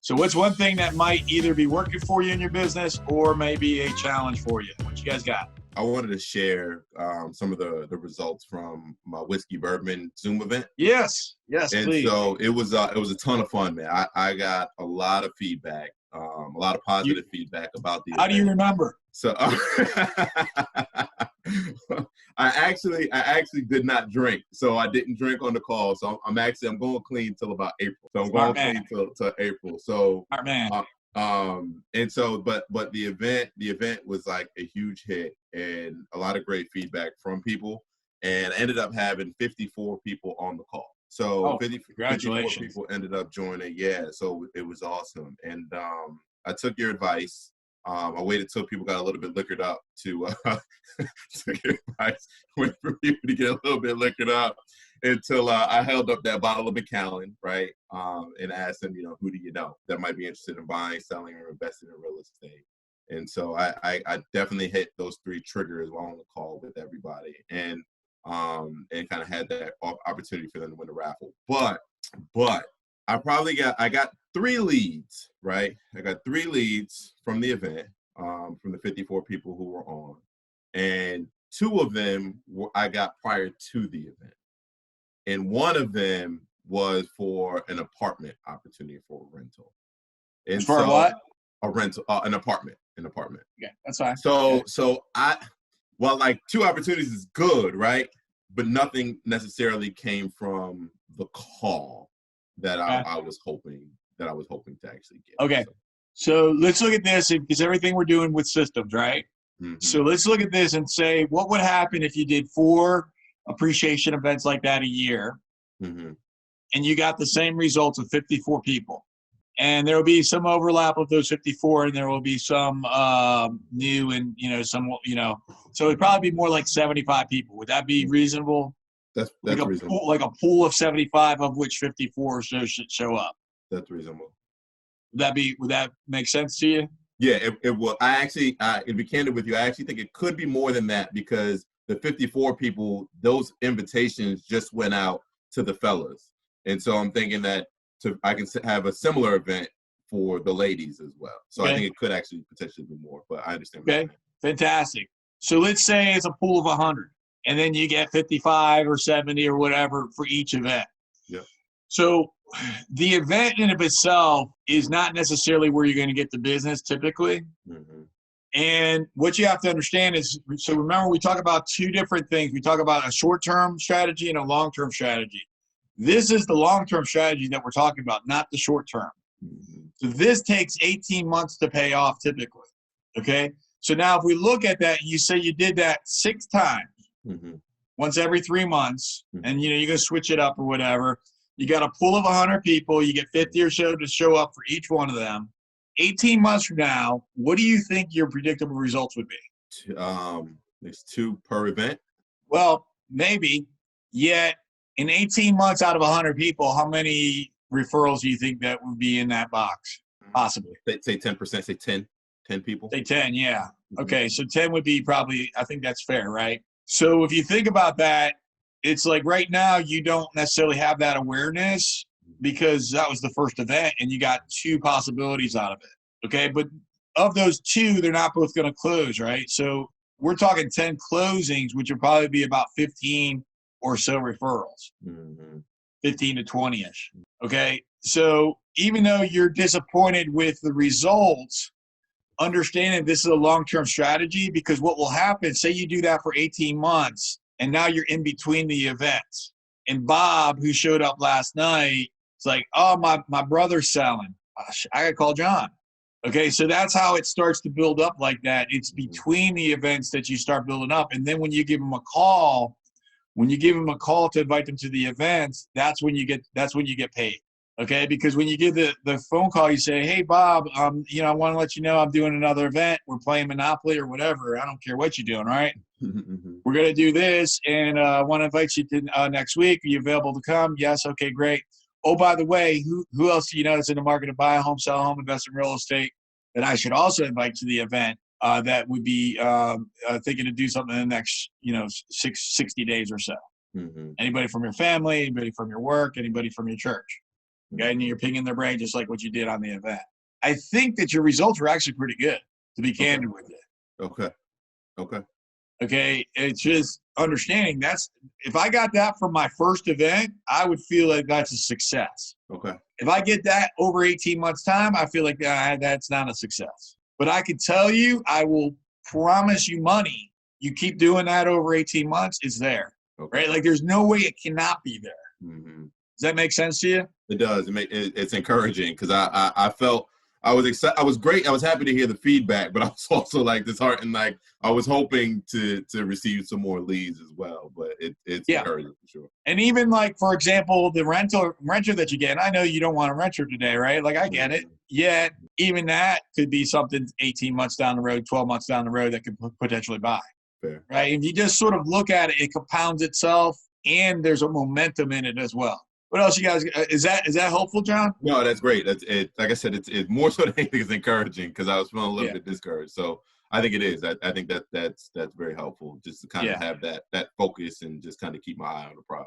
So what's one thing that might either be working for you in your business or maybe a challenge for you? What you guys got? I wanted to share some of the results from my whiskey bourbon Zoom event. Yes, And please. so it was a ton of fun, man. I got a lot of feedback, a lot of positive feedback about the How event. do you remember? So I actually did not drink, so I didn't drink on the call. So I'm going clean till about April. So I'm Smart going man. clean till April. So Smart man. and so but the event was like a huge hit and a lot of great feedback from people, and I ended up having 54 people on the call. So 54 people ended up joining. Yeah, so it was awesome. And I took your advice. I waited till people got a little bit liquored up to took your advice. Wait for people to get a little bit liquored up until I held up that bottle of Macallan, right? And asked them, who do you know that might be interested in buying, selling, or investing in real estate? And so I definitely hit those three triggers while on the call with everybody, and kind of had that opportunity for them to win the raffle. But I got 3 leads, right? I got 3 leads from the event, from the 54 people who were on, and 2 of them I got prior to the event, and 1 of them was for an apartment opportunity for a rental. And for what? A rental, an apartment. Yeah, that's fine. So like 2 opportunities is good, right? But nothing necessarily came from the call that I was hoping to actually get. Okay. So let's look at this, because everything we're doing with systems, right? Mm-hmm. So let's look at this and say, what would happen if you did 4 appreciation events like that a year, mm-hmm. and you got the same results with 54 people? And there will be some overlap of those 54, and there will be some new and, so it'd probably be more like 75 people. Would that be reasonable? That's like reasonable. Like a pool of 75, of which 54 or so should show up. That's reasonable. Would that make sense to you? Yeah, it will. To be candid with you, I actually think it could be more than that, because the 54 people, those invitations just went out to the fellas. And so I'm thinking that I can have a similar event for the ladies as well. So I think it could actually potentially be more, but I understand. Okay, fantastic. So let's say it's a pool of 100, and then you get 55 or 70 or whatever for each event. Yeah. So the event in of itself is not necessarily where you're going to get the business typically. Mm-hmm. And what you have to understand is, so remember, we talk about 2 different things. We talk about a short-term strategy and a long-term strategy. This is the long-term strategy that we're talking about, not the short-term. Mm-hmm. So this takes 18 months to pay off typically, okay? So now if we look at that, you say you did that 6 times, mm-hmm. once every 3 months, mm-hmm. and, you're going to switch it up or whatever. You got a pool of 100 people. You get 50 or so to show up for each one of them. 18 months from now, what do you think your predictable results would be? There's 2 per event. Well, maybe. Yet in 18 months out of 100 people, how many referrals do you think that would be in that box? Possibly. Say 10%, say 10 people. Say 10, yeah. Mm-hmm. Okay, so 10 would be probably, I think that's fair, right? So if you think about that, it's like right now you don't necessarily have that awareness because that was the first event and you got 2 possibilities out of it, okay? But of those 2, they're not both going to close, right? So we're talking 10 closings, which would probably be about 15 or so referrals, mm-hmm. 15 to 20-ish, okay? So even though you're disappointed with the results, understanding this is a long-term strategy, because what will happen, say you do that for 18 months, and now you're in between the events. And Bob, who showed up last night, it's like, oh, my brother's selling. I got to call John. Okay, so that's how it starts to build up like that. It's between the events that you start building up. And then when you give them a call, to invite them to the events, that's when you get paid. Okay, because when you give the phone call, you say, hey, Bob, I want to let you know I'm doing another event. We're playing Monopoly or whatever. I don't care what you're doing, right? Mm-hmm. We're going to do this, and I want to invite you to next week. Are you available to come? Yes. Okay, great. Oh, by the way, who else do you know that's in the market to buy a home, sell a home, invest in real estate that I should also invite to the event that would be thinking to do something in the next, 60 days or so? Mm-hmm. Anybody from your family, anybody from your work, anybody from your church? Okay, and you're picking their brain just like what you did on the event. I think that your results were actually pretty good, to be candid with you. Okay. Okay, it's just understanding if I got that from my first event, I would feel like that's a success. Okay. If I get that over 18 months' time, I feel like that's not a success. But I can tell you, I will promise you money. You keep doing that over 18 months, it's there. Okay. Right? Like there's no way it cannot be there. Mm-hmm. Does that make sense to you? It does. It's encouraging because I felt I was excited. I was great. I was happy to hear the feedback, but I was also like disheartened. Like I was hoping to receive some more leads as well. But it's encouraging for sure. And even like, for example, the renter that you get, and I know you don't want a renter today, right? Like I get it. Yet even that could be something 18 months down the road, 12 months down the road that could potentially buy. Fair. Right? If you just sort of look at it, it compounds itself and there's a momentum in it as well. What else you guys, is that helpful, John? No, that's great. That's it. Like I said, it's more so than anything is encouraging because I was feeling a little bit discouraged. So I think it is. I think that's very helpful just to kind of have that focus and just kind of keep my eye on the prize.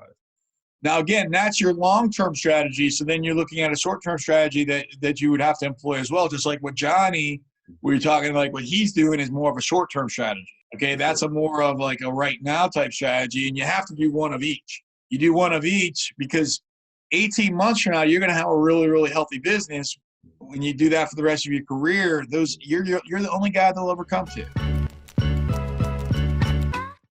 Now, again, that's your long-term strategy. So then you're looking at a short-term strategy that you would have to employ as well. Just like with Johnny, we were talking like what he's doing is more of a short-term strategy. Okay, that's a more of like a right now type strategy, and you have to do one of each. You do one of each because 18 months from now, you're going to have a really, really healthy business. When you do that for the rest of your career, you're the only guy they'll ever come to.